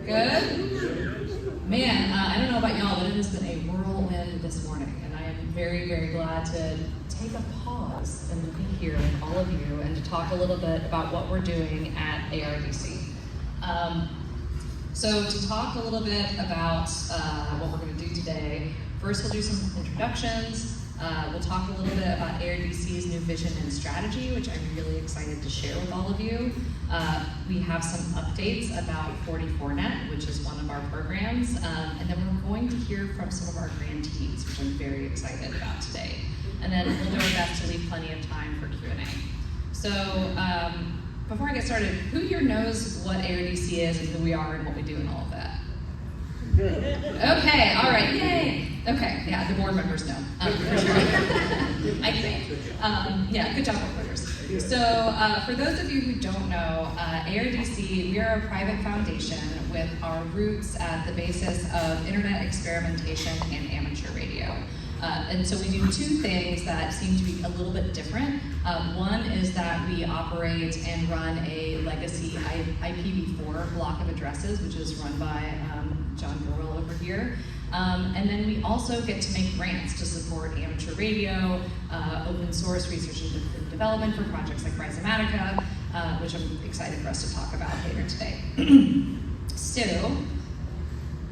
Good? Man, I don't know about y'all, but it has been a whirlwind this morning, and I am very, very glad to take a pause and be here with all of you and to talk a little bit about what we're doing at ARDC. So to talk a little bit about what we're going to do today, first we'll do some introductions. We'll talk a little bit about ARDC's new vision and strategy, which I'm really excited to share with all of you. We have some updates about 44Net, which is one of our programs, and then we're going to hear from some of our grantees, which I'm very excited about today. And then we'll do our best to leave plenty of time for Q&A. So before I get started, who here knows what ARDC is and who we are and what we do and all of that? Okay, all right, yay. Okay, yeah, the board members know, for sure. I think. Yeah, good job, board members. So for those of you who don't know, ARDC, we are a private foundation with our roots at the basis of internet experimentation and amateur radio. And so we do two things that seem to be a little bit different. One is that we operate and run a legacy IPv4 block of addresses, which is run by John Burwell over here. And then we also get to make grants to support amateur radio, open source research and development for projects like Rhizomatica, which I'm excited for us to talk about later today. So,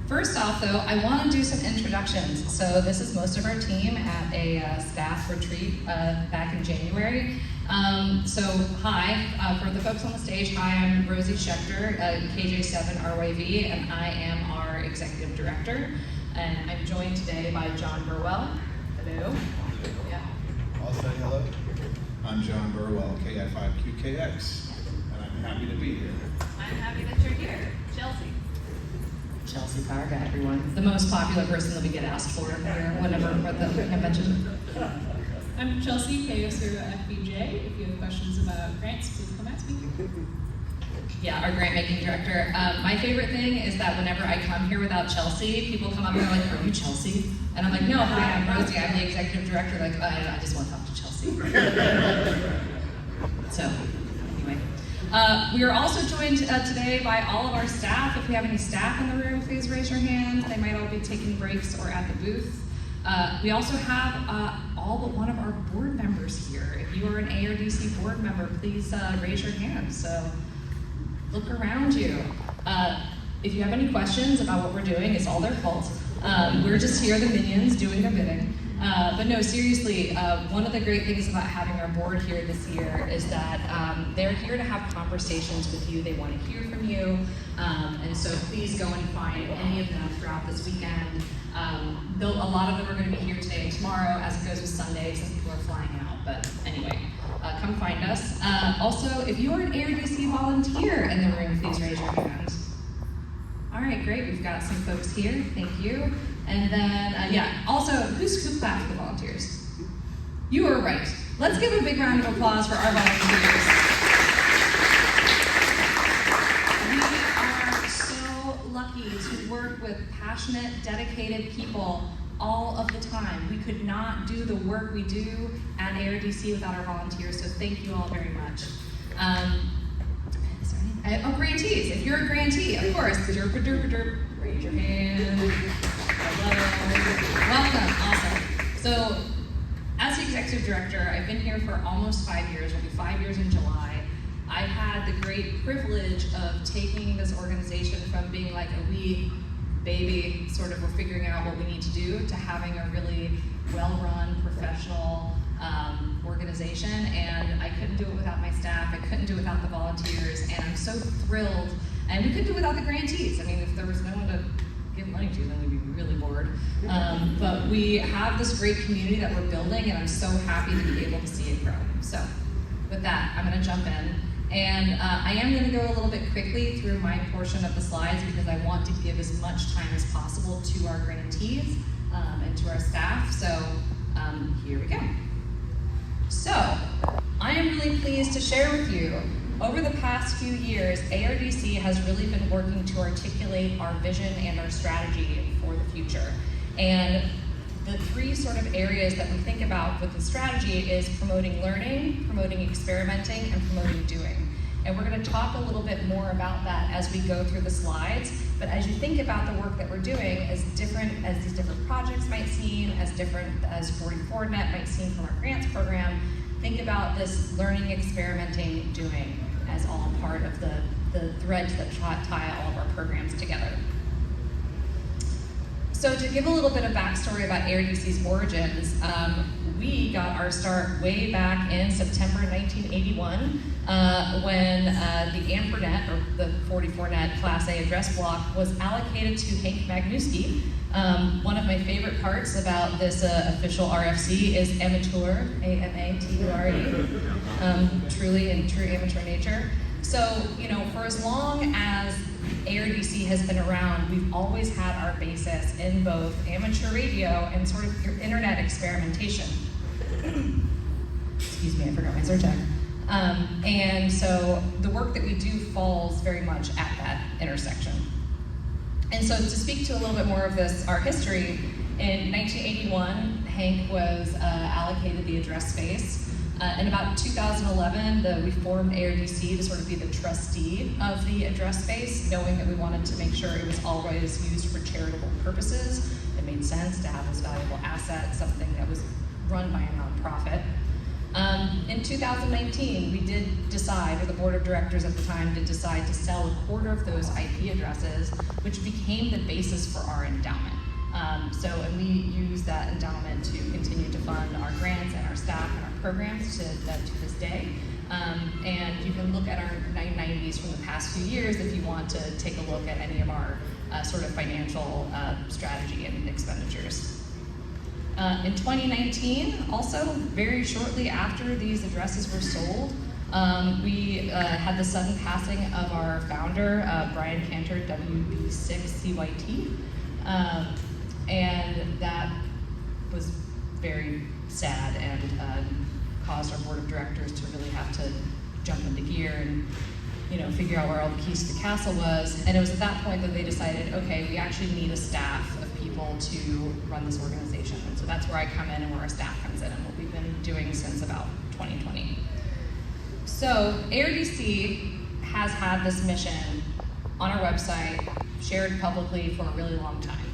first off though, I want to do some introductions. So this is most of our team at a staff retreat back in January. So hi, for the folks on the stage, hi, I'm Rosie Schechter, KJ7 RYV, and I am our executive director. And I'm joined today by John Burwell. Hello. Yeah. I'll say hello. I'm John Burwell, KI5QKX, and I'm happy to be here. I'm happy that you're here. Chelsea Power Guy, everyone. The most popular person that we get asked for here, whenever for the convention. I'm Chelsea, KO0FBJ. If you have questions about grants, please come ask me. Yeah, our grant making director. My favorite thing is that whenever I come here without Chelsea, people come up and they're like, "Are you Chelsea?" And I'm like, "No, hi, I'm Rosie. I'm the executive director." Like, I just want to talk to Chelsea. So, anyway. We are also joined today by all of our staff. If we have any staff in the room, please raise your hands. They might all be taking breaks or at the booth. We also have all but one of our board members here. If you are an ARDC board member, please raise your hand. So look around you. If you have any questions about what we're doing, it's all their fault. We're just here, the minions, doing their bidding. But no, seriously, one of the great things about having our board here this year is that they're here to have conversations with you. They want to hear from you. And so please go and find any of them throughout this weekend. A lot of them are going to be here today and tomorrow, as it goes with Sunday. Some people are flying out. But anyway, come find us. Also, if you are an ARDC volunteer in the room, please raise your hand. All right, great. We've got some folks here. Thank you. And then, yeah, also, who clapped for the volunteers? You were right. Let's give a big round of applause for our volunteers. We are so lucky to work with passionate, dedicated people all of the time. We could not do the work we do at ARDC without our volunteers, so thank you all very much. Grantees. If you're a grantee, of course, raise your hand. Hello. Welcome. Awesome. So, as the executive director, I've been here for almost 5 years. It'll be 5 years in July. I've had the great privilege of taking this organization from being like a wee baby, sort of we're figuring out what we need to do, to having a really well-run, professional organization, and I couldn't do it without my staff. I couldn't do it without the volunteers, and I'm so thrilled. And we couldn't do it without the grantees. I mean, if there was no one to give money to, then we'd be really bored. But we have this great community that we're building, and I'm so happy to be able to see it grow. So, with that, I'm going to jump in. And I am going to go a little bit quickly through my portion of the slides because I want to give as much time as possible to our grantees and to our staff. So, here we go. So, I am really pleased to share with you, over the past few years, ARDC has really been working to articulate our vision and our strategy for the future. And the three sort of areas that we think about with the strategy is promoting learning, promoting experimenting, and promoting doing. And we're going to talk a little bit more about that as we go through the slides. But as you think about the work that we're doing, as different as these different projects might seem, as different as 44Net might seem from our grants program, think about this learning, experimenting, doing as all part of the threads that tie all of our programs together. So to give a little bit of backstory about ARDC's origins, we got our start way back in September 1981 when the AMPRNet, or the 44Net Class A address block, was allocated to Hank Magnuski. One of my favorite parts about this official RFC is amateur, A-M-A-T-U-R-E, truly in true amateur nature. So, for as long as ARDC has been around, we've always had our basis in both amateur radio and sort of your internet experimentation. Excuse me, I forgot my surcharge. And so the work that we do falls very much at that intersection. And so to speak to a little bit more of this, our history, in 1981, Hank was allocated the address space. In about 2011, we formed ARDC to sort of be the trustee of the address space, knowing that we wanted to make sure it was always used for charitable purposes. It made sense to have this valuable asset, something that was run by a nonprofit. In 2019, we did decide, or the board of directors at the time did decide, to sell a quarter of those IP addresses, which became the basis for our endowment. And we use that endowment to continue to fund our grants and our staff and our programs to this day. And you can look at our 990s from the past few years if you want to take a look at any of our sort of financial strategy and expenditures. In 2019, also very shortly after these addresses were sold, we had the sudden passing of our founder, Brian Cantor, WB6CYT. And that was very sad and caused our board of directors to really have to jump into gear and figure out where all the keys to the castle was. And it was at that point that they decided, okay, we actually need a staff of people to run this organization. And so that's where I come in and where our staff comes in and what we've been doing since about 2020. So ARDC has had this mission on our website, shared publicly for a really long time.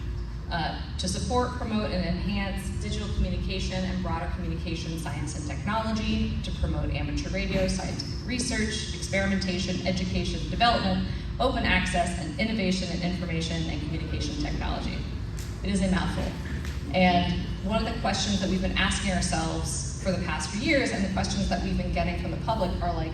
To support, promote, and enhance digital communication and broader communication science and technology, to promote amateur radio, scientific research, experimentation, education, development, open access, and innovation in information and communication technology. It is a mouthful. And one of the questions that we've been asking ourselves for the past few years, and the questions that we've been getting from the public, are like,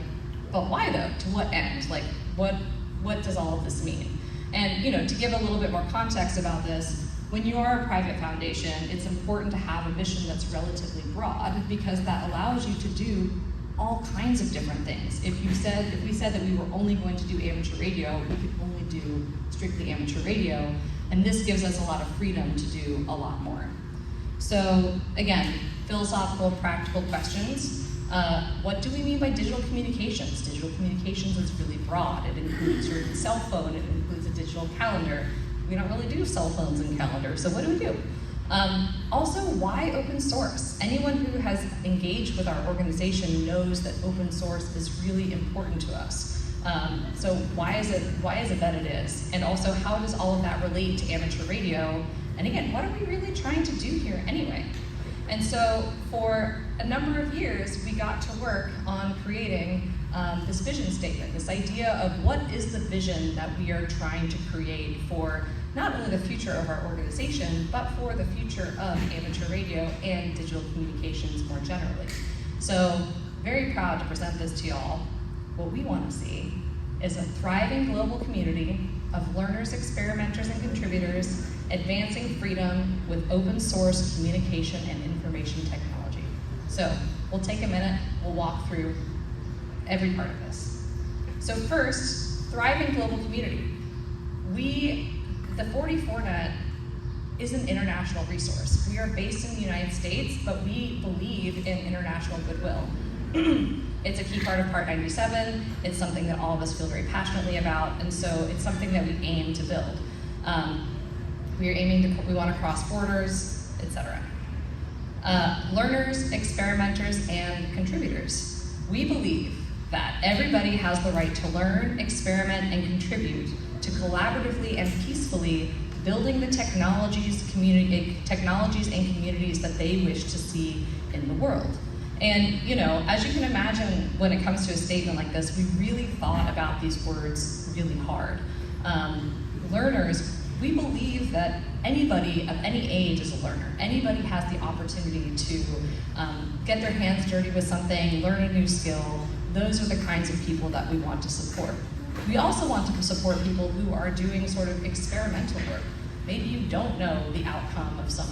but why though? To what end? Like, what does all of this mean? And to give a little bit more context about this, when you are a private foundation, it's important to have a mission that's relatively broad, because that allows you to do all kinds of different things. If we said that we were only going to do amateur radio, we could only do strictly amateur radio, and this gives us a lot of freedom to do a lot more. So again, philosophical, practical questions. What do we mean by digital communications? Digital communications is really broad. It includes your cell phone, it includes a digital calendar. We don't really do cell phones and calendars, so what do we do? Also, why open source? Anyone who has engaged with our organization knows that open source is really important to us. So why is it that it is? And also, how does all of that relate to amateur radio? And again, what are we really trying to do here anyway? And so for a number of years, we got to work on creating this vision statement, this idea of what is the vision that we are trying to create for not only the future of our organization, but for the future of amateur radio and digital communications more generally. So very proud to present this to y'all. What we want to see is a thriving global community of learners, experimenters, and contributors advancing freedom with open source communication and information technology. So we'll take a minute, we'll walk through every part of this. So first, thriving global community. The 44Net is an international resource. We are based in the United States, but we believe in international goodwill. It's a key part of Part 97. It's something that all of us feel very passionately about, and so it's something that we aim to build. We want to cross borders, etc. Learners, experimenters, and contributors. We believe that everybody has the right to learn, experiment, and contribute to collaboratively and peacefully building the technologies and communities that they wish to see in the world. And as you can imagine, when it comes to a statement like this, we really thought about these words really hard. Learners, we believe that anybody of any age is a learner. Anybody has the opportunity to get their hands dirty with something, learn a new skill. Those are the kinds of people that we want to support. We also want to support people who are doing sort of experimental work. Maybe you don't know the outcome of some,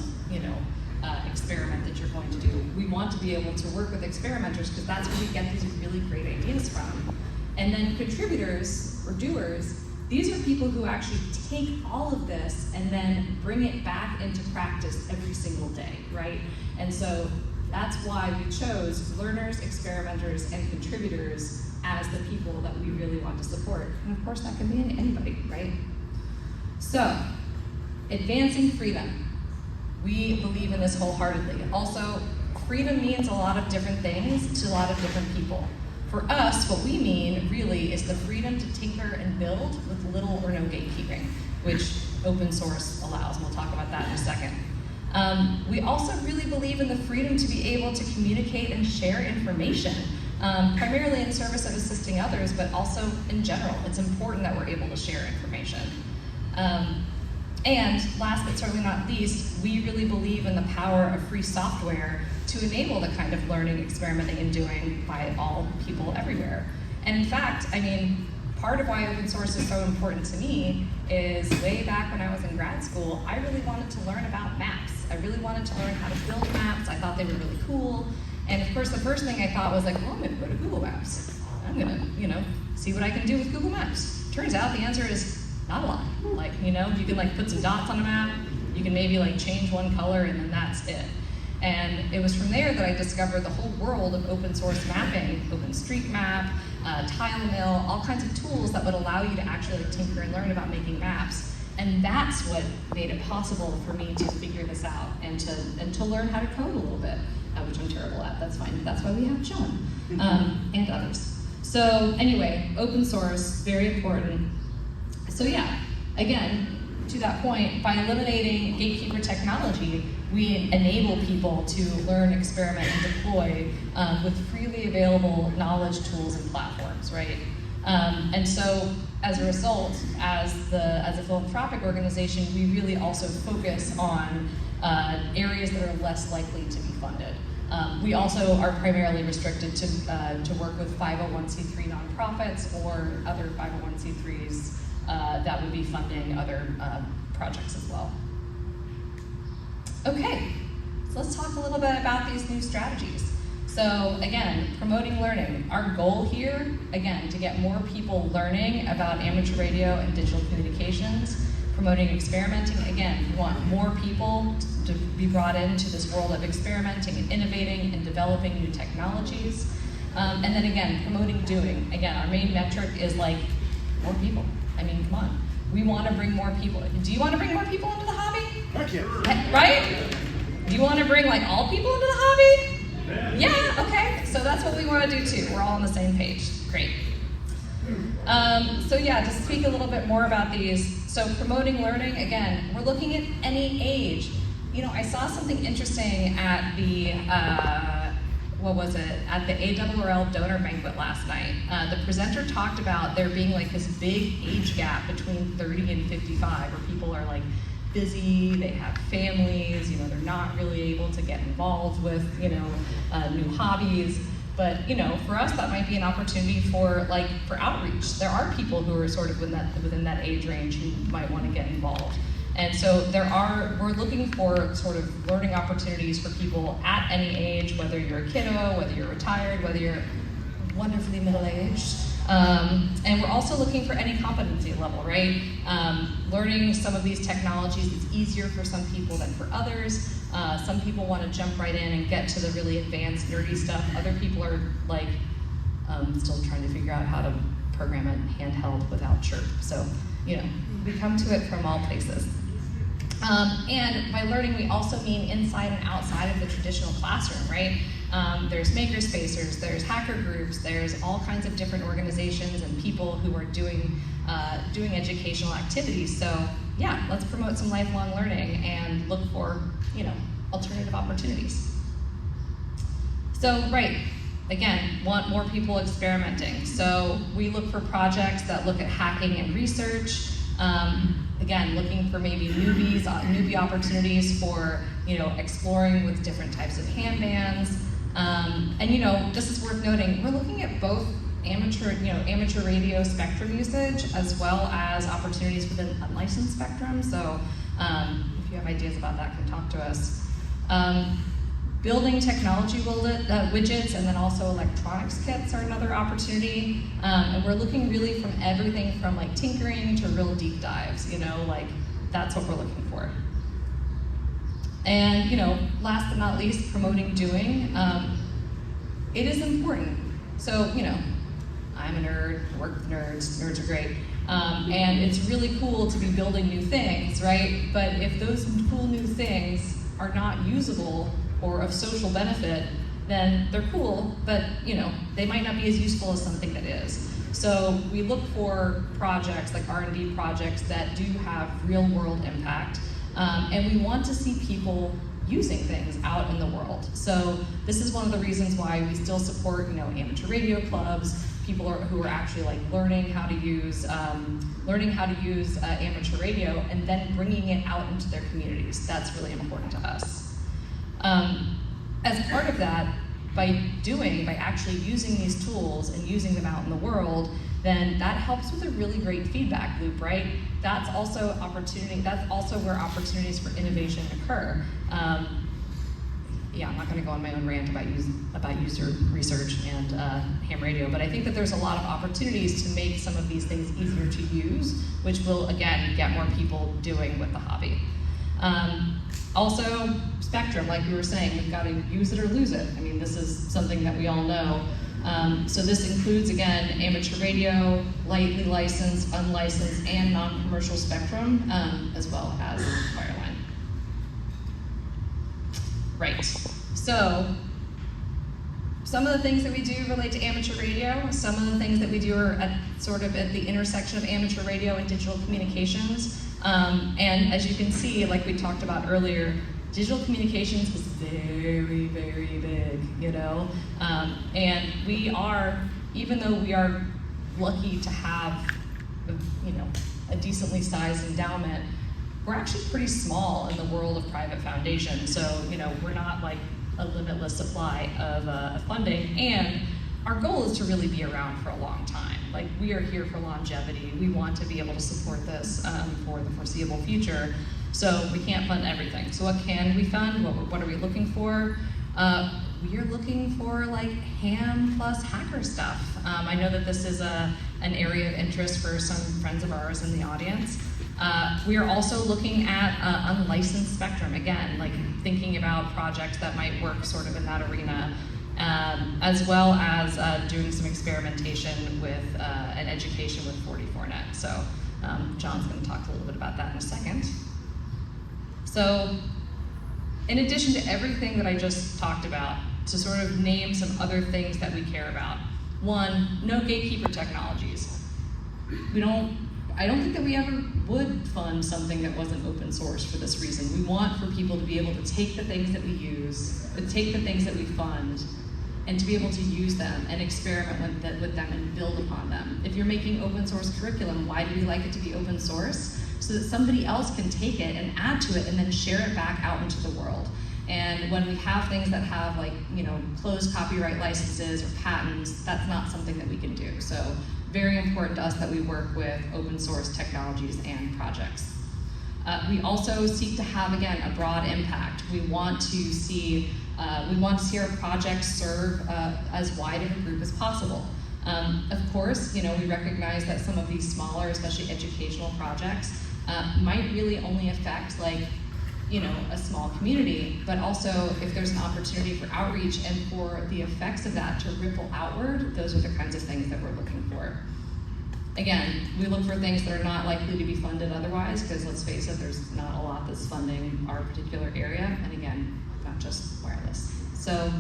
experiment that you're going to do. We want to be able to work with experimenters because that's where we get these really great ideas from. And then contributors or doers, these are people who actually take all of this and then bring it back into practice every single day, right? And so that's why we chose learners, experimenters, and contributors as the people that we really want to support. And of course, that can be anybody, right? So, advancing freedom. We believe in this wholeheartedly. Also, freedom means a lot of different things to a lot of different people. For us, what we mean really is the freedom to tinker and build with little or no gatekeeping, which open source allows, and we'll talk about that in a second. We also really believe in the freedom to be able to communicate and share information, primarily in service of assisting others, but also in general. It's important that we're able to share information. And last but certainly not least, we really believe in the power of free software to enable the kind of learning, experimenting, and doing by all people everywhere. And in fact, part of why open source is so important to me is way back when I was in grad school, I really wanted to learn about maps. I really wanted to learn how to build maps. I thought they were really cool. And of course, the first thing I thought was like, well, I'm gonna go to Google Maps. I'm gonna, see what I can do with Google Maps. Turns out the answer is not a lot. You can put some dots on a map, you can maybe change one color, and then that's it. And it was from there that I discovered the whole world of open source mapping, OpenStreetMap, TileMill, all kinds of tools that would allow you to actually tinker and learn about making maps. And that's what made it possible for me to figure this out and to learn how to code a little bit, which I'm terrible at. That's fine. That's why we have John and others. So anyway, open source, very important. So yeah, again, to that point, by eliminating gatekeeper technology, we enable people to learn, experiment, and deploy with freely available knowledge tools and platforms, right? And so, as a result, as a philanthropic organization, we really also focus on areas that are less likely to be funded. We also are primarily restricted to work with 501c3 nonprofits or other 501c3s that would be funding other projects as well. Okay, so let's talk a little bit about these new strategies. So again, promoting learning. Our goal here, again, to get more people learning about amateur radio and digital communications. Promoting experimenting, again, we want more people to be brought into this world of experimenting and innovating and developing new technologies. And then again, promoting doing. Again, our main metric is more people. Come on. We want to bring more people. Do you want to bring more people into the hobby? Heck yeah. Right? Do you want to bring all people into the hobby? Yeah, okay. So that's what we want to do too. We're all on the same page. Great. So yeah, to speak a little bit more about these. So promoting learning, again, we're looking at any age. I saw something interesting at the, at the ARRL donor banquet last night. The presenter talked about there being this big age gap between 30 and 55 where people are busy, they have families, they're not really able to get involved with, new hobbies. But, for us, that might be an opportunity for outreach. There are people who are sort of within that age range who might want to get involved. And so we're looking for sort of learning opportunities for people at any age, whether you're a kiddo, whether you're retired, whether you're wonderfully middle-aged. And we're also looking for any competency level, right? Learning some of these technologies is easier for some people than for others. Some people want to jump right in and get to the really advanced, nerdy stuff. Other people are still trying to figure out how to program it handheld without chirp. So, we come to it from all places. And by learning, we also mean inside and outside of the traditional classroom, right? There's makerspacers, there's hacker groups, there's all kinds of different organizations and people who are doing educational activities. So yeah, let's promote some lifelong learning and look for, alternative opportunities. So right, again, want more people experimenting. So we look for projects that look at hacking and research. Again, looking for maybe newbie opportunities for, exploring with different types of handbands. And just as worth noting, we're looking at both amateur radio spectrum usage as well as opportunities within unlicensed spectrum. So if you have ideas about that, come talk to us. Building technology widgets and then also electronics kits are another opportunity. And we're looking really from everything from like tinkering to real deep dives, that's what we're looking for. And last but not least, promoting doing. It is important. So, I'm a nerd, work with nerds are great. And it's really cool to be building new things, right? But if those cool new things are not usable or of social benefit, then they're cool, but they might not be as useful as something that is. So we look for projects like R&D projects that do have real world impact, and we want to see people using things out in the world. So this is one of the reasons why we still support amateur radio clubs, people who are actually like learning how to use amateur radio and then bringing it out into their communities. That's really important to us. As part of that, by actually using these tools and using them out in the world, then that helps with a really great feedback loop, right? That's also where opportunities for innovation occur. I'm not going to go on my own rant about user research and ham radio, but I think that there's a lot of opportunities to make some of these things easier to use, which will, again, get more people doing with the hobby. Also, spectrum, like we were saying, we've got to use it or lose it. I mean, this is something that we all know. So this includes, again, amateur radio, lightly licensed, unlicensed, and non-commercial spectrum, as well as wireline. Right, so some of the things that we do relate to amateur radio. Some of the things that we do are at the intersection of amateur radio and digital communications. And as you can see, like we talked about earlier, digital communications is very, very big, and we are, even though we are lucky to have, a decently sized endowment, we're actually pretty small in the world of private foundations. So, we're not like a limitless supply of funding, and our goal is to really be around for a long time. Like, we are here for longevity. We want to be able to support this for the foreseeable future. So we can't fund everything. So what can we fund? What are we looking for? We are looking for like ham plus hacker stuff. I know that this is an area of interest for some friends of ours in the audience. We are also looking at unlicensed spectrum, again, like thinking about projects that might work sort of in that arena, as well as doing some experimentation with and education with 44net. So John's going to talk a little bit about that in a second. So in addition to everything that I just talked about, to sort of name some other things that we care about. One, no gatekeeper technologies. I don't think that we ever would fund something that wasn't open source for this reason. We want for people to be able to take the things that we use, take the things that we fund, and to be able to use them and experiment with them and build upon them. If you're making open source curriculum, why do we like it to be open source? So that somebody else can take it and add to it and then share it back out into the world. And when we have things that have closed copyright licenses or patents, that's not something that we can do. So very important to us that we work with open source technologies and projects. We also seek to have, again, a broad impact. We want to see our projects serve as wide of a group as possible. Of course, we recognize that some of these smaller, especially educational projects, might really only affect a small community, but also if there's an opportunity for outreach and for the effects of that to ripple outward, those are the kinds of things that we're looking for. Again, we look for things that are not likely to be funded otherwise, because let's face it, there's not a lot that's funding our particular area, and again, not just wireless. So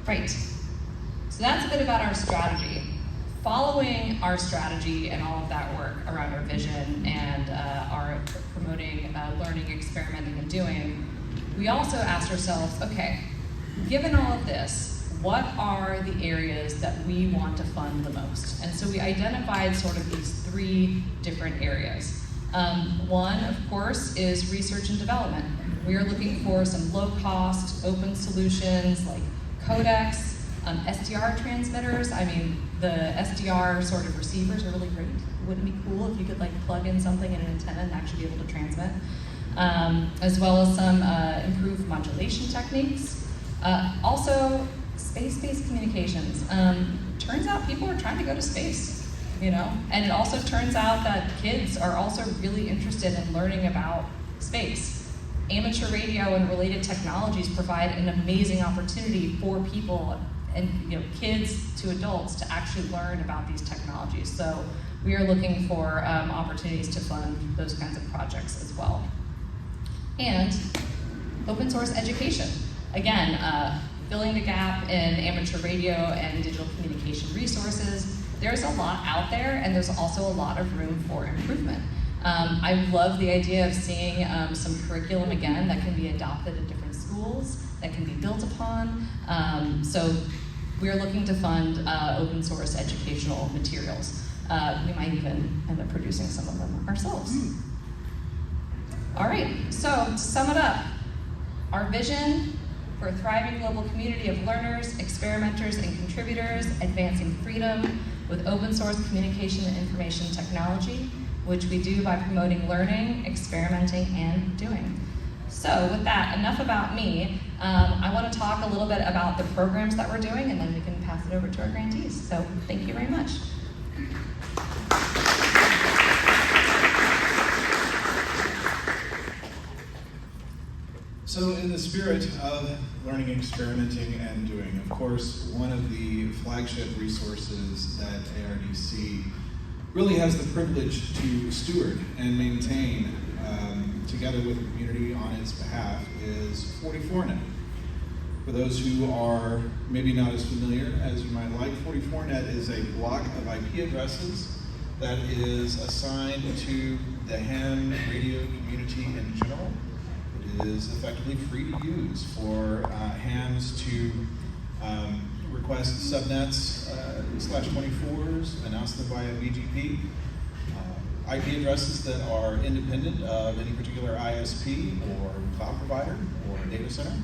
Right. So that's a bit about our strategy. Following our strategy and all of that work around our vision and our promoting learning, experimenting, and doing, we also asked ourselves, okay, given all of this, what are the areas that we want to fund the most? And so we identified sort of these 3 different areas. One, of course, is research and development. We are looking for some low-cost, open solutions like codecs, SDR transmitters. I mean, the SDR sort of receivers are really great. Wouldn't it be cool if you could like plug in something in an antenna and actually be able to transmit? As well as some improved modulation techniques. Also, space-based communications. Turns out people are trying to go to space, you know? And it also turns out that kids are also really interested in learning about space. Amateur radio and related technologies provide an amazing opportunity for people and kids to adults to actually learn about these technologies. So we are looking for opportunities to fund those kinds of projects as well. And open source education. Again, filling the gap in amateur radio and digital communication resources. There's a lot out there, and there's also a lot of room for improvement. I love the idea of seeing some curriculum again that can be adopted at different schools, that can be built upon. So we're looking to fund open source educational materials. We might even end up producing some of them ourselves. All right, so to sum it up, our vision for a thriving global community of learners, experimenters, and contributors, advancing freedom with open source communication and information technology, which we do by promoting learning, experimenting, and doing. So with that, enough about me. I want to talk a little bit about the programs that we're doing, and then we can pass it over to our grantees. So thank you very much. So in the spirit of learning, experimenting, and doing, of course, one of the flagship resources that ARDC really has the privilege to steward and maintain together with the community on its behalf is 44net. For those who are maybe not as familiar as you might like, 44net is a block of IP addresses that is assigned to the ham radio community in general. It is effectively free to use for hams to request subnets /24s, announce them via BGP, IP addresses that are independent of any particular ISP or cloud provider or data center.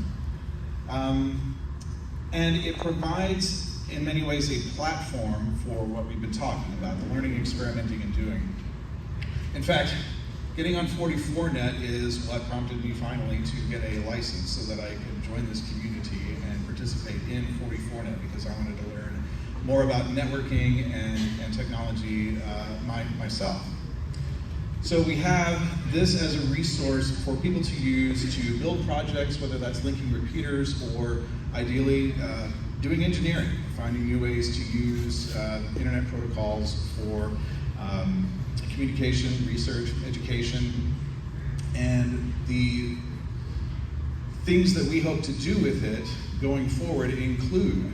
And it provides, in many ways, a platform for what we've been talking about, the learning, experimenting, and doing. In fact, getting on 44net is what prompted me finally to get a license so that I could join this community and participate in 44net, because I wanted to learn more about networking and technology myself. So we have this as a resource for people to use to build projects, whether that's linking repeaters or ideally doing engineering, finding new ways to use internet protocols for communication, research, education, and the things that we hope to do with it going forward include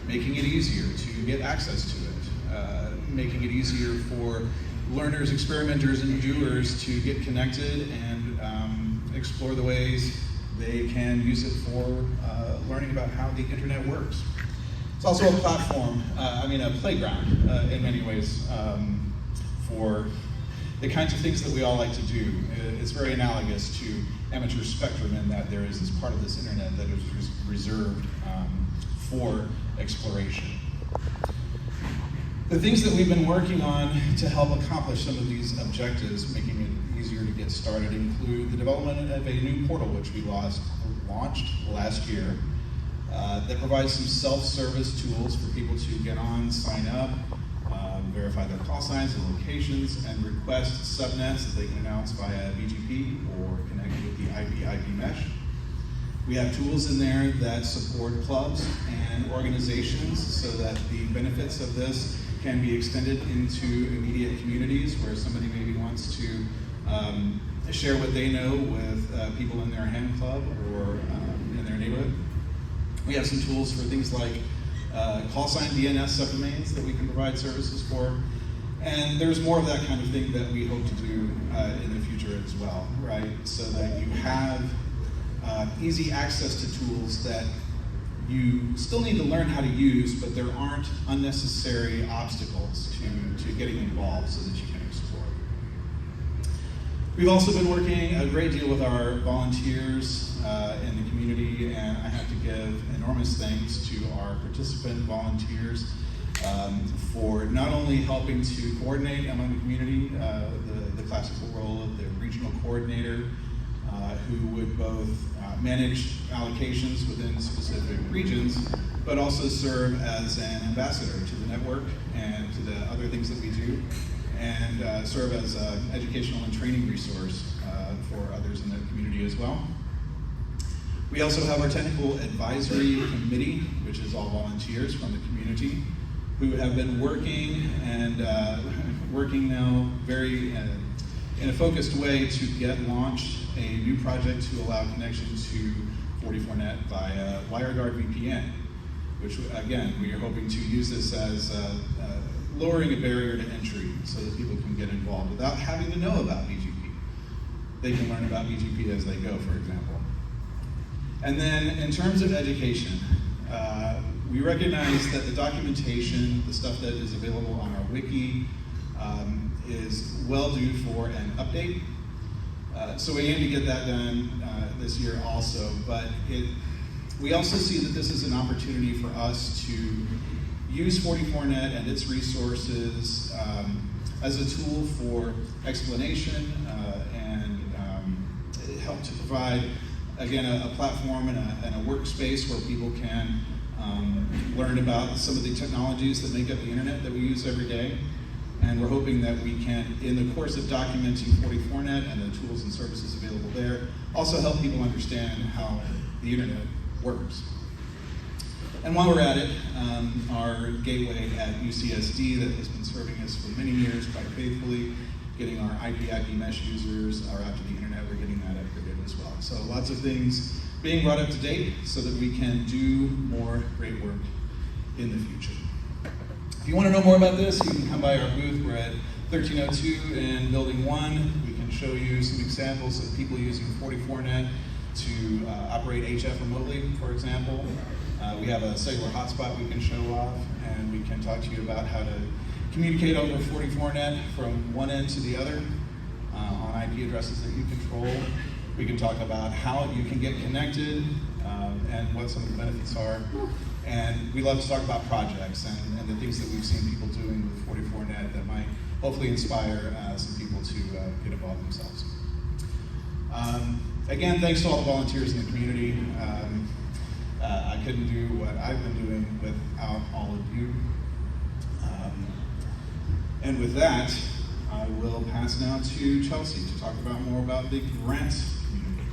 making it easier to get access to it, making it easier for learners, experimenters, and doers to get connected and explore the ways they can use it for learning about how the internet works. It's also a platform, a playground in many ways for the kinds of things that we all like to do. It's very analogous to amateur spectrum in that there is this part of this internet that is reserved for exploration. The things that we've been working on to help accomplish some of these objectives, making it easier to get started, include the development of a new portal which we launched last year that provides some self-service tools for people to get on, sign up, verify their call signs and locations, and request subnets that they can announce via BGP or connect with the IP mesh. We have tools in there that support clubs and organizations so that the benefits of this can be extended into immediate communities where somebody maybe wants to share what they know with people in their ham club or in their neighborhood. We have some tools for things like call sign DNS subdomains that we can provide services for. And there's more of that kind of thing that we hope to do in the future as well, right? So that you have easy access to tools that you still need to learn how to use, but there aren't unnecessary obstacles to getting involved so that you can explore. We've also been working a great deal with our volunteers in the community, and I have to give enormous thanks to our participant volunteers for not only helping to coordinate among the community, the classical role of the regional coordinator, who would both manage allocations within specific regions, but also serve as an ambassador to the network and to the other things that we do, and serve as an educational and training resource for others in the community as well. We also have our technical advisory committee, which is all volunteers from the community, who have been working now very in a focused way to get launched a new project to allow connection to 44net via WireGuard VPN, which again, we are hoping to use this as lowering a barrier to entry so that people can get involved without having to know about BGP. They can learn about BGP as they go, for example. And then in terms of education, we recognize that the documentation, the stuff that is available on our wiki, is well due for an update. So we aim to get that done this year also, but we also see that this is an opportunity for us to use 44net and its resources as a tool for explanation and help to provide, again, a platform and a workspace where people can learn about some of the technologies that make up the internet that we use every day. And we're hoping that we can, in the course of documenting 44net and the tools and services available there, also help people understand how the internet works. And while we're at it, our gateway at UCSD that has been serving us for many years quite faithfully, getting our IP mesh users out to the internet, we're getting that upgraded as well. So lots of things being brought up to date so that we can do more great work in the future. If you want to know more about this, you can come by our booth. We're at 1302 in Building 1. We can show you some examples of people using 44net to operate HF remotely, for example. We have a cellular hotspot we can show off, and we can talk to you about how to communicate over 44net from one end to the other on IP addresses that you control. We can talk about how you can get connected and what some of the benefits are. And we love to talk about projects and the things that we've seen people doing with 44net that might hopefully inspire some people to get involved themselves. Again, thanks to all the volunteers in the community. I couldn't do what I've been doing without all of you. And with that, I will pass now to Chelsea to talk about more about the grant community.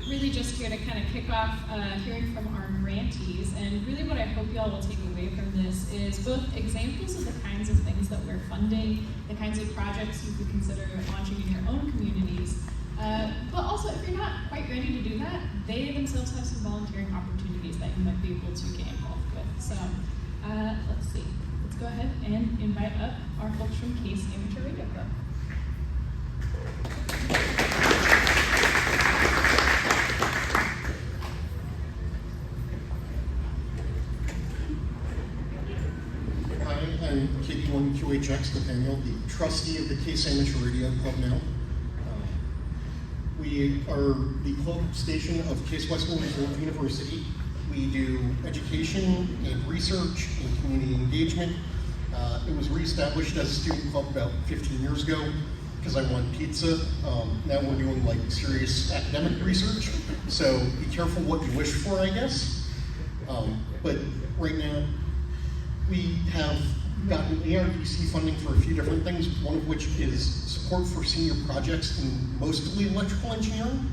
Really just here to kind of kick off hearing from our grantees, and really what I hope you all will take away from this is both examples of the kinds of things that we're funding, the kinds of projects you could consider launching in your own communities, but also if you're not quite ready to do that, they themselves have some volunteering opportunities that you might be able to get involved with. So let's see, let's go ahead and invite up our folks from Case Amateur Radio Club. I'm KP1QHX Nathaniel, the trustee of the Case Amateur Radio Club now. We are the club station of Case Western Reserve University. We do education and research and community engagement. It was reestablished as a student club about 15 years ago because I wanted pizza. Now we're doing like serious academic research. So be careful what you wish for, I guess. But right now, we have gotten ARDC funding for a few different things, one of which is support for senior projects in mostly electrical engineering.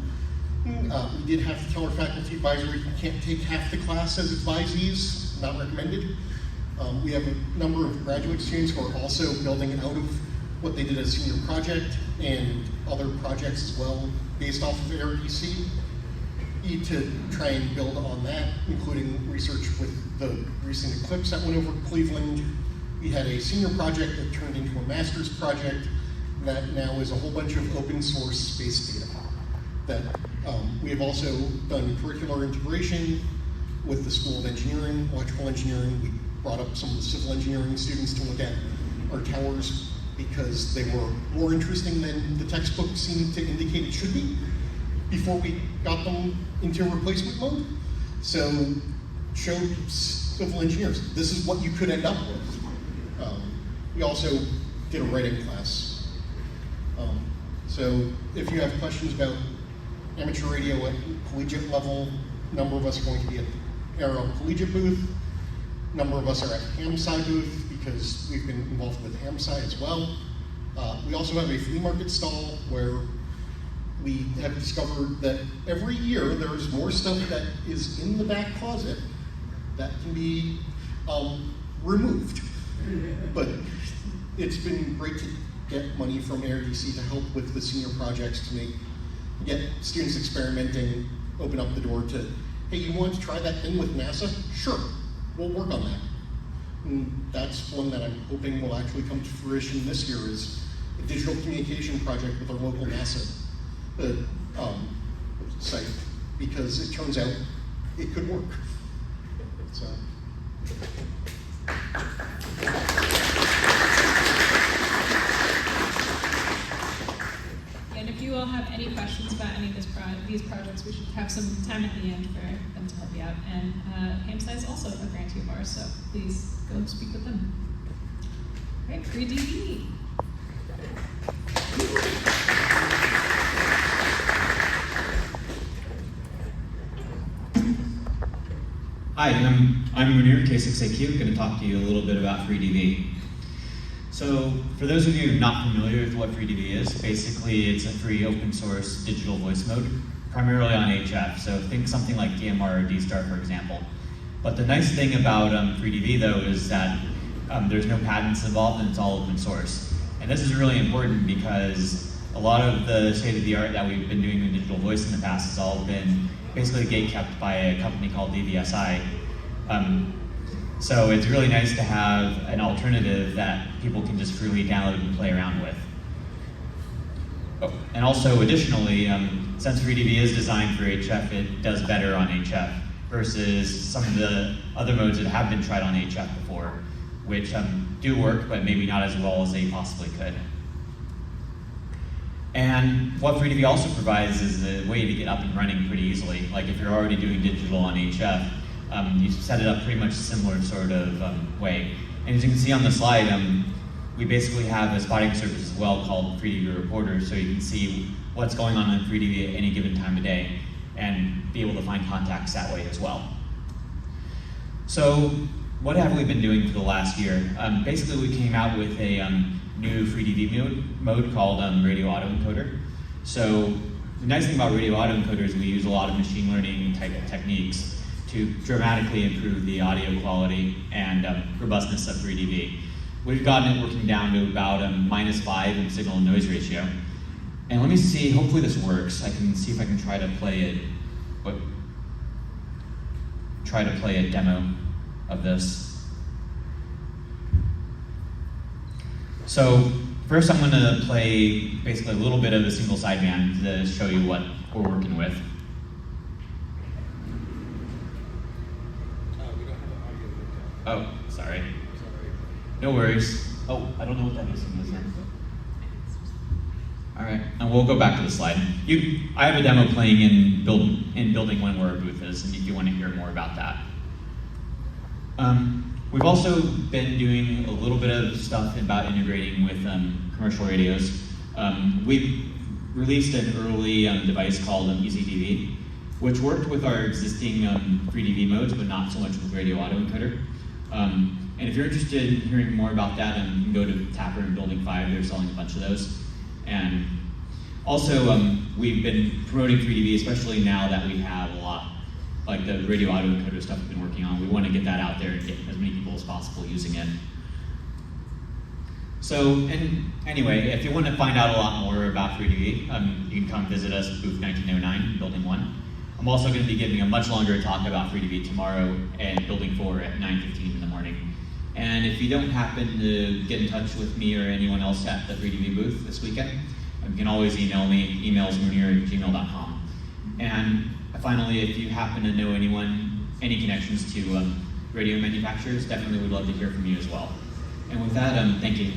We did have to tell our faculty advisory, you can't take half the class as advisees, not recommended. We have a number of graduate students who are also building out of what they did as a senior project. and other projects as well based off of ARDC. To try and build on that, including research with the recent eclipse that went over Cleveland. We had a senior project that turned into a master's project that now is a whole bunch of open source space data. That we have also done curricular integration with the School of Engineering, Electrical Engineering. We brought up some of the civil engineering students to look at our towers because they were more interesting than the textbook seemed to indicate it should be before we got them into replacement mode. So showed civil engineers, this is what you could end up with. We also did a writing class. So if you have questions about amateur radio at collegiate level, a number of us are going to be at the Aero Collegiate booth. A number of us are at HamSci booth because we've been involved with HamSci as well. We also have a flea market stall where we have discovered that every year there's more stuff that is in the back closet that can be removed. But it's been great to get money from ARDC to help with the senior projects to get students experimenting, open up the door to, hey, you want to try that thing with NASA? Sure, we'll work on that. And that's one that I'm hoping will actually come to fruition this year is a digital communication project with our local NASA site, because it turns out it could work. So. And if you all have any questions about any of these projects, we should have some time at the end for them to help you out. And HamSci is also a grantee of ours, so please go speak with them. All right, 3DB. Hi, I'm Munir, K6AQ, going to talk to you a little bit about FreeDV. So, for those of you not familiar with what FreeDV is, basically it's a free open source digital voice mode, primarily on HF. So think something like DMR or D-Star, for example. But the nice thing about FreeDV, though, is that there's no patents involved and it's all open source. And this is really important because a lot of the state-of-the-art that we've been doing with digital voice in the past has all been basically gatekept by a company called DVSI. So it's really nice to have an alternative that people can just freely download and play around with. Oh, and also, additionally, since FreeDV is designed for HF, it does better on HF versus some of the other modes that have been tried on HF before, which do work, but maybe not as well as they possibly could. And what FreeDV also provides is a way to get up and running pretty easily. Like if you're already doing digital on HF, you set it up pretty much a similar sort of way. And as you can see on the slide, we basically have a spotting service as well called FreeDV Reporter, so you can see what's going on FreeDV at any given time of day and be able to find contacts that way as well. So what have we been doing for the last year? Basically, we came out with a new FreeDV mode called Radio Autoencoder. So the nice thing about Radio Autoencoder is we use a lot of machine learning type of techniques to dramatically improve the audio quality and robustness of FreeDV. We've gotten it working down to about -5 in signal and noise ratio. And let me see, hopefully this works. I can see if I can try to play it. Try to play a demo of this. So first I'm going to play basically a little bit of the single sideband to show you what we're working with. We don't have the audio hooked up. Oh, sorry. Sorry. No worries. Oh, I don't know what that is. All right, and we'll go back to the slide. I have a demo playing in building one where our booth is, and if you want to hear more about that. We've also been doing a little bit of stuff about integrating with commercial radios. We've released an early device called EasyDV, which worked with our existing FreeDV modes, but not so much with Radio Autoencoder. And if you're interested in hearing more about that, you can go to Tapper in Building 5. They're selling a bunch of those. And also, we've been promoting FreeDV, especially now that we have a lot, like the Radio Autoencoder stuff we've been working on. We want to get that out there and get as many people as possible using it. So, and anyway, if you want to find out a lot more about 3DV, you can come visit us at booth 1909, Building 1. I'm also going to be giving a much longer talk about 3DV tomorrow at Building 4 at 9:15 in the morning. And if you don't happen to get in touch with me or anyone else at the 3DV booth this weekend, you can always email me, emailsmunir@gmail.com. And finally, if you happen to know anyone, any connections to radio manufacturers, definitely would love to hear from you as well. And with that, thank you.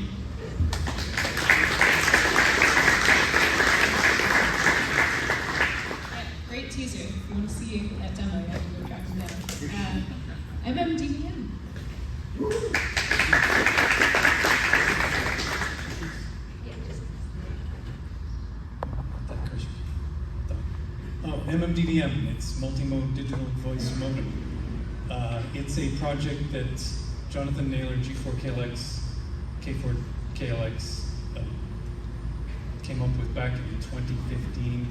Great teaser. If you want to see that demo, you have to go track them down. MMDVM. MMDVM, it's multi-mode digital voice modem. It's a project that Jonathan Naylor, G4KLX, K4KLX came up with back in 2015.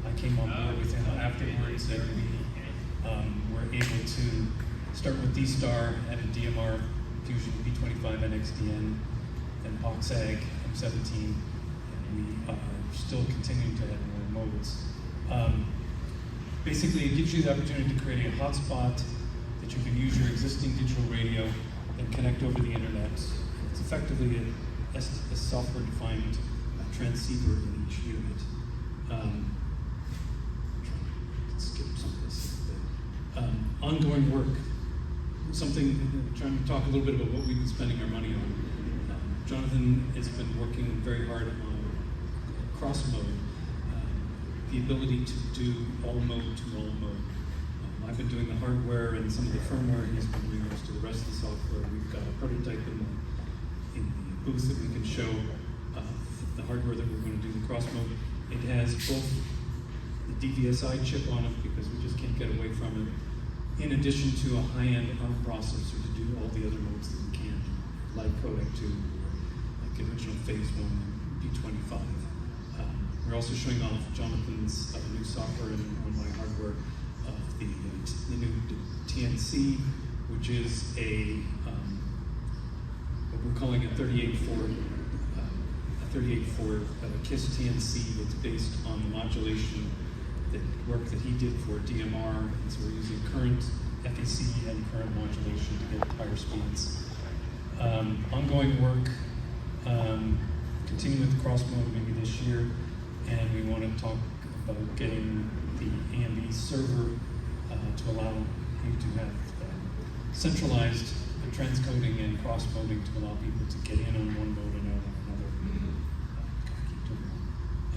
I came on board with him afterwards, and we were able to start with D-Star, added DMR, Fusion, B25, NXDN, and POXAG, M17, and we are still continuing to add more modes. Basically, it gives you the opportunity to create a hotspot that you can use your existing digital radio and connect over the internet. It's effectively a software-defined transceiver in each unit. Skip some of this. Ongoing work. Trying to talk a little bit about what we've been spending our money on. Jonathan has been working very hard on cross-mode. The ability to do all mode to all mode. I've been doing the hardware and some of the firmware. He's been doing most of the rest of the software. We've got a prototype in the booth that we can show the hardware that we're going to do the cross mode. It has both the DVSI chip on it because we just can't get away from it, in addition to a high-end ARM processor to do all the other modes that we can, like codec 2, or like original phase 1 and B25. We're also showing off Jonathan's new software and on my hardware of the new TNC, which is what we're calling a 38.4 KISS TNC that's based on the modulation work that he did for DMR, and so we're using current FEC and current modulation to get higher speeds. Ongoing work, continuing with the cross mode maybe this year. And we want to talk about getting the AMB server to allow you to have centralized transcoding and cross-coding to allow people to get in on one mode and out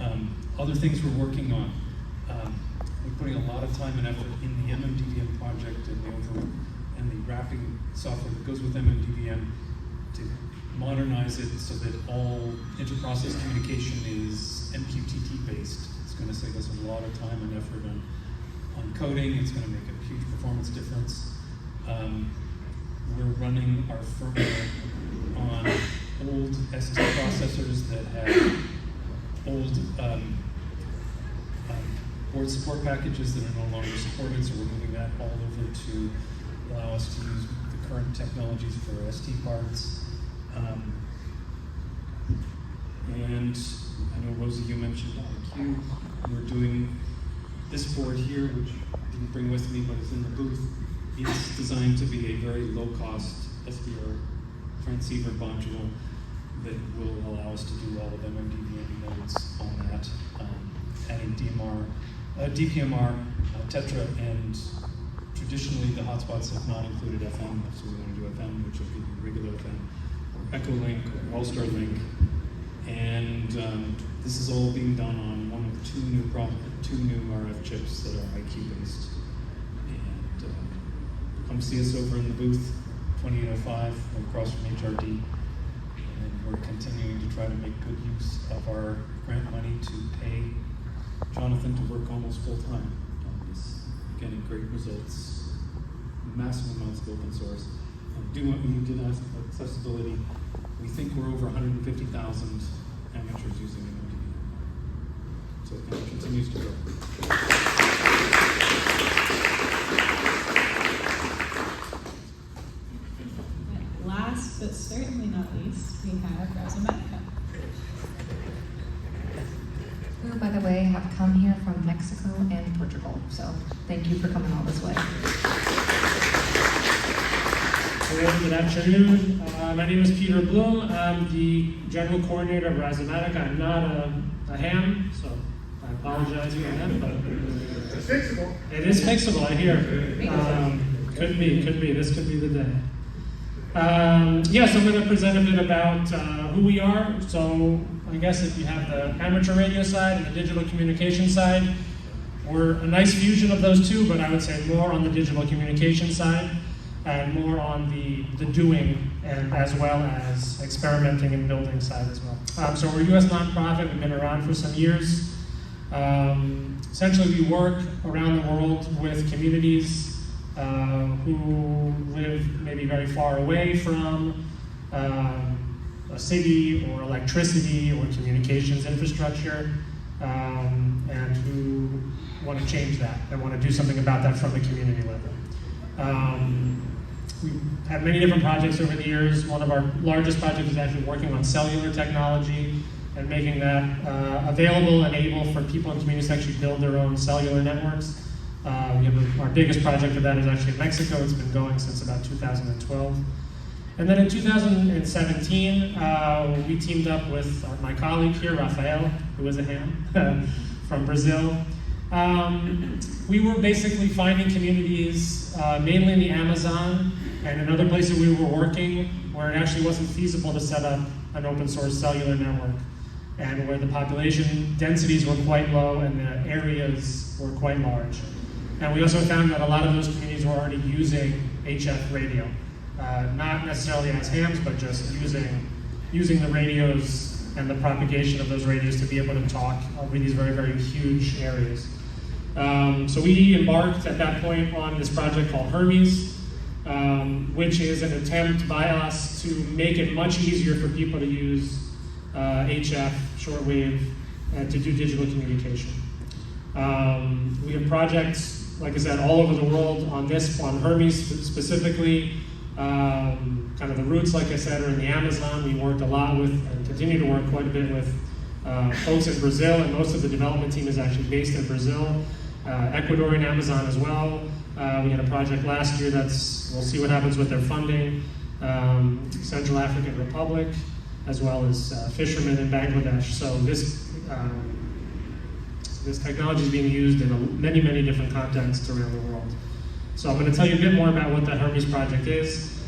on another. Other things we're working on. We're putting a lot of time and effort in the MMDVM project and the wrapping software that goes with MMDVM to modernize it so that all inter-process communication is MQTT based. It's going to save us a lot of time and effort on coding. It's going to make a huge performance difference. We're running our firmware on old ST processors that have old board support packages that are no longer supported, so we're moving that all over to allow us to use the current technologies for ST parts. And I know, Rosie, you mentioned IQ. We're doing this board here, which I didn't bring with me, but it's in the booth. It's designed to be a very low-cost SDR transceiver module that will allow us to do all of MMDVM nodes on that, adding DPMR, Tetra, and traditionally the hotspots have not included FM, so we want to do FM, which will be regular FM, or Echolink, or All-Star Link. And this is all being done on one of two new RF chips that are IQ based. And come see us over in the booth, 2805, across from HRD. And we're continuing to try to make good use of our grant money to pay Jonathan to work almost full time on this, getting great results, massive amounts of open source. When you did ask about accessibility, we think we're over 150,000 amateurs using MMDVM. So it continues to grow. Last last but certainly not least, we have Razamatica. Who, by the way, have come here from Mexico and Portugal. So thank you for coming all this way. Hello, good afternoon. My name is Peter Bloom. I'm the general coordinator of Razamatica. I'm not a ham, so I apologize for that, but It's fixable. it is fixable, I hear. Could be. This could be the day. Yes, I'm going to present a bit about who we are. So I guess if you have the amateur radio side and the digital communication side, we're a nice fusion of those two, but I would say more on the digital communication side and more on the doing and as well as experimenting and building side as well. So we're a U.S. nonprofit. We've been around for some years. Essentially, we work around the world with communities who live maybe very far away from a city or electricity or communications infrastructure, and who want to change that and want to do something about that from the community level. We've had many different projects over the years. One of our largest projects is actually working on cellular technology and making that available and able for people in communities to actually build their own cellular networks. Our biggest project of that is actually in Mexico. It's been going since about 2012. And then in 2017, we teamed up with my colleague here, Rafael, who is a ham, from Brazil. We were basically finding communities, mainly in the Amazon and in other places we were working, where it actually wasn't feasible to set up an open source cellular network, and where the population densities were quite low and the areas were quite large. And we also found that a lot of those communities were already using HF radio, not necessarily as hams, but just using the radios and the propagation of those radios to be able to talk over these very, very huge areas. So we embarked at that point on this project called Hermes, which is an attempt by us to make it much easier for people to use HF, shortwave, to do digital communication. We have projects, like I said, all over the world on Hermes specifically. Kind of the roots, like I said, are in the Amazon. We worked a lot with, and continue to work quite a bit with, folks in Brazil, and most of the development team is actually based in Brazil. Ecuador and Amazon as well. We had a project last year we'll see what happens with their funding. Central African Republic, as well as fishermen in Bangladesh. So this technology is being used in many, many different contexts around the world. So I'm going to tell you a bit more about what the Hermes project is.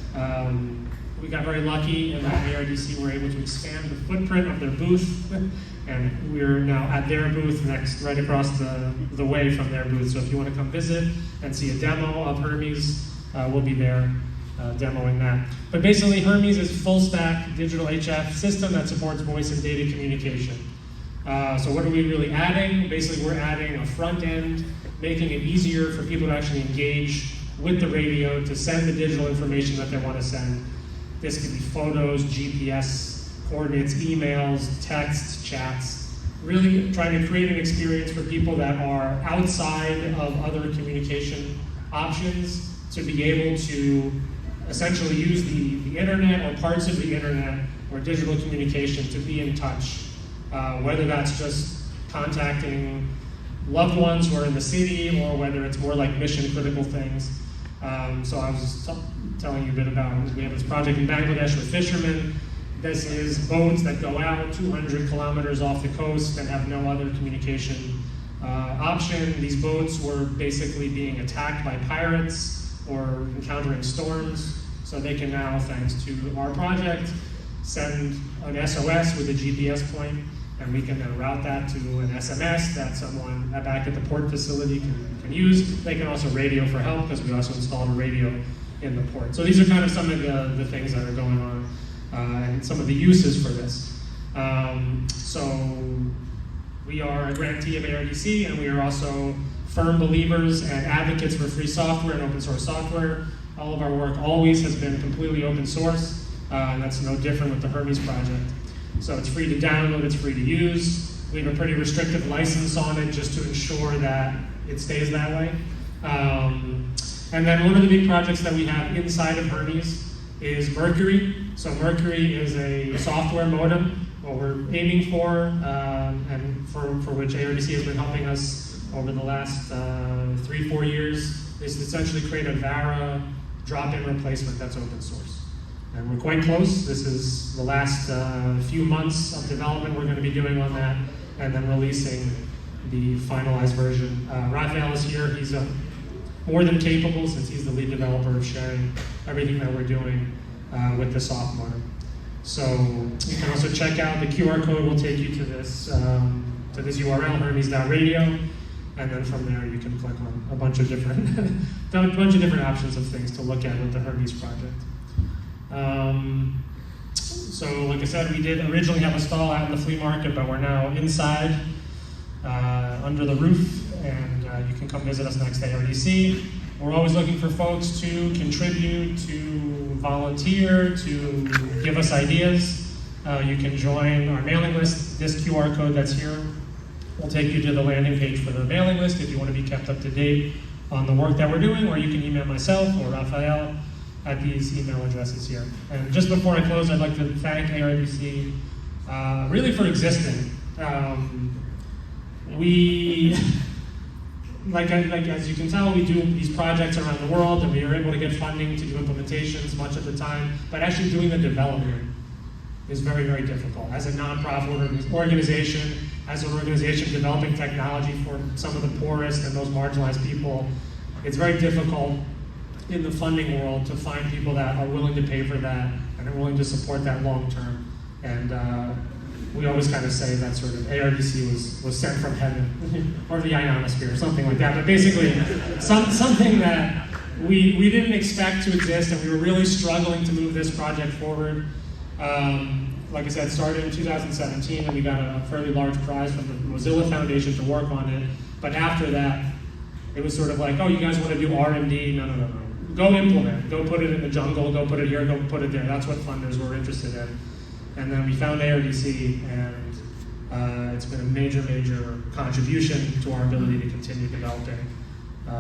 We got very lucky in that ARDC were able to expand the footprint of their booth, and we're now at their booth right across the way from their booth. So if you want to come visit and see a demo of Hermes, we'll be there demoing that. But basically, Hermes is a full stack digital HF system that supports voice and data communication. So what are we really adding? Basically, we're adding a front end, making it easier for people to actually engage with the radio to send the digital information that they want to send. This could be photos, GPS coordinates, emails, texts, chats. Really trying to create an experience for people that are outside of other communication options to be able to essentially use the internet or parts of the internet or digital communication to be in touch. Whether that's just contacting loved ones who are in the city, or whether it's more like mission critical things. So I was telling you a bit about it. We have this project in Bangladesh with fishermen. This is boats that go out 200 kilometers off the coast and have no other communication option. These boats were basically being attacked by pirates or encountering storms. So they can now, thanks to our project, send an SOS with a GPS point, and we can then route that to an SMS that someone back at the port facility can use. They can also radio for help, because we also installed a radio in the port. So these are kind of some of the things that are going on, and some of the uses for this. So we are a grantee of ARDC, and we are also firm believers and advocates for free software and open source software. All of our work always has been completely open source, and that's no different with the Hermes project. So it's free to download, it's free to use. We have a pretty restrictive license on it just to ensure that it stays that way. And then one of the big projects that we have inside of Hermes is Mercury. So Mercury is a software modem. What we're aiming for, and for which ARDC has been helping us over the last 3-4 years, is to essentially create a VARA drop-in replacement that's open source. And we're quite close. This is the last few months of development we're going to be doing on that, and then releasing the finalized version. Raphael is here. He's more than capable, since he's the lead developer, of sharing everything that we're doing with the soft modem. So you can also check out the QR code. Will take you to this URL, hermes.radio, and then from there you can click on a bunch of different options of things to look at with the Hermes project. So like I said, we did originally have a stall out in the flea market, but we're now inside under the roof, and you can come visit us next day, ARDC. We're always looking for folks to contribute, to volunteer, to give us ideas. You can join our mailing list. This QR code that's here will take you to the landing page for the mailing list if you want to be kept up to date on the work that we're doing, or you can email myself or Raphael at these email addresses here. And just before I close, I'd like to thank ARDC really for existing. As you can tell, we do these projects around the world, and we are able to get funding to do implementations much of the time, but actually doing the development is very, very difficult. As a nonprofit organization, as an organization developing technology for some of the poorest and most marginalized people, it's very difficult in the funding world to find people that are willing to pay for that and are willing to support that long term. And we always kind of say that sort of ARDC was sent from heaven, or the ionosphere, or something like that. But basically, something that we didn't expect to exist, and we were really struggling to move this project forward. Like I said, started in 2017, and we got a fairly large prize from the Mozilla Foundation to work on it. But after that, it was sort of like, oh, you guys want to do R&D? No. Go implement. Go put it in the jungle. Go put it here. Go put it there. That's what funders were interested in. And then we found ARDC, and it's been a major, major contribution to our ability to continue developing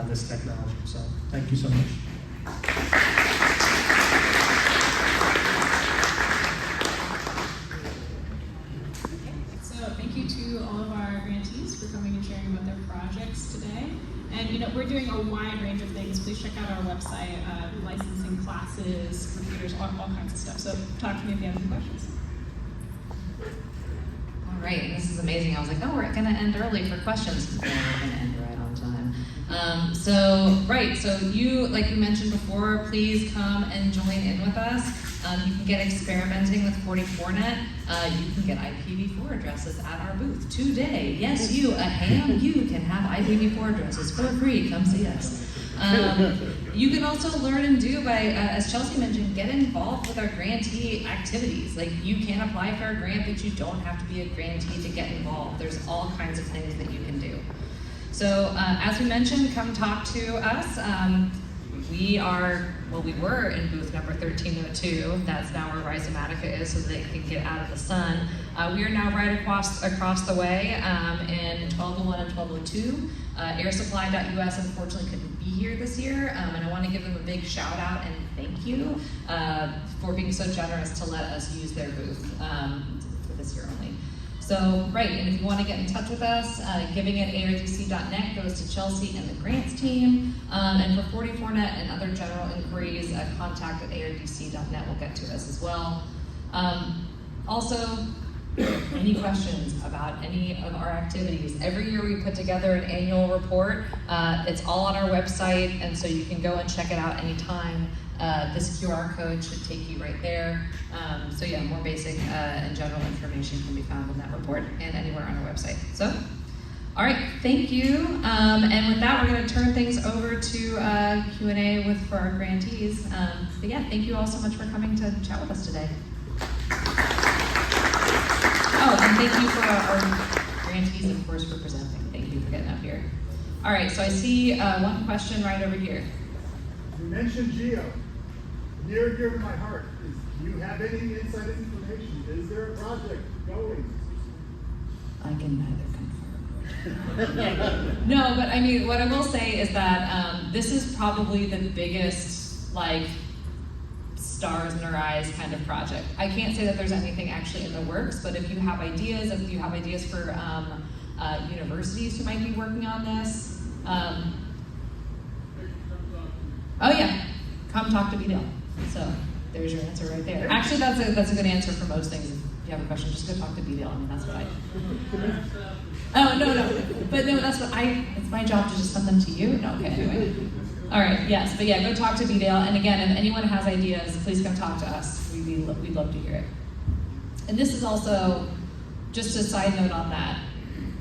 this technology. So thank you so much. So thank you to all of our grantees for coming and sharing about their projects today. And we're doing a wide range of things. Please check out our website, licensing classes, computers, all kinds of stuff. So talk to me if you have any questions. All right, this is amazing. I was like, oh, we're going to end early for questions. No, we're going to end right on time. So you, like we mentioned before, please come and join in with us. You can get experimenting with 44net. You can get IPv4 addresses at our booth today. Yes, you, a ham, you can have IPv4 addresses for free. Come see us. You can also learn and do by, as Chelsea mentioned, get involved with our grantee activities. Like, you can apply for a grant, but you don't have to be a grantee to get involved. There's all kinds of things that you can do. So, as we mentioned, come talk to us. We were in booth number 1302. That's now where Rhizomatica is, so they can get out of the sun. We are now right across the way in 1201 and 1202. Airsupply.us unfortunately couldn't be here this year, and I want to give them a big shout out and thank you for being so generous to let us use their booth for this year only. So, right, and if you want to get in touch with us, giving at ARDC.net goes to Chelsea and the grants team. And for 44net and other general inquiries, contact at ARDC.net will get to us as well. Also, any questions about any of our activities? Every year we put together an annual report. It's all on our website, and so you can go and check it out anytime. This QR code should take you right there. So yeah, more basic and general information can be found in that report and anywhere on our website. So, all right, thank you. And with that, we're going to turn things over to Q&A for our grantees. But yeah, thank you all so much for coming to chat with us today. Oh, and thank you for our grantees, of course, for presenting. Thank you for getting up here. All right, so I see one question right over here. You mentioned Geo. Near and dear to my heart. Do you have any inside information? Is there a project going? I can neither confirm. No, but I mean, what I will say is that this is probably the biggest, stars in our eyes kind of project. I can't say that there's anything actually in the works, but if you have ideas, for universities who might be working on this, oh yeah, come talk to BDL. So there's your answer right there. Actually, that's a good answer for most things. If you have a question, just go talk to BDL. I mean, that's what I. Oh no, but no, it's my job to just send them to you. No, okay, anyway. All right, yes, but yeah, go talk to BDL. And again, if anyone has ideas, please come talk to us. We'd love to hear it. And this is also just a side note on that.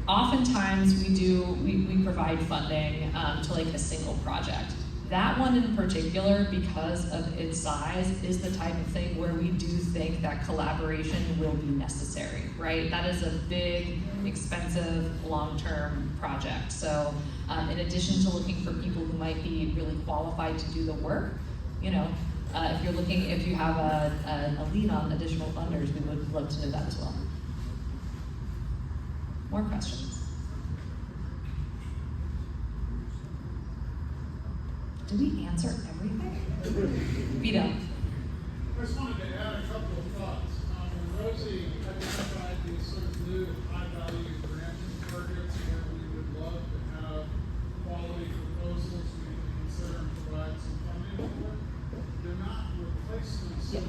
Oftentimes we provide funding to like a single project. That one in particular, because of its size, is the type of thing where we do think that collaboration will be necessary, right? That is a big, expensive, long-term project. So in addition to looking for people who might be really qualified to do the work, if you have a lead on additional funders, we would love to know that as well. More questions? Did we answer everything? Vito. I just wanted to add a couple of thoughts. When Rosie identified these sort of new high-value branching targets where we would love to have quality proposals we can consider and provide some funding for, they're not replacements. Yep.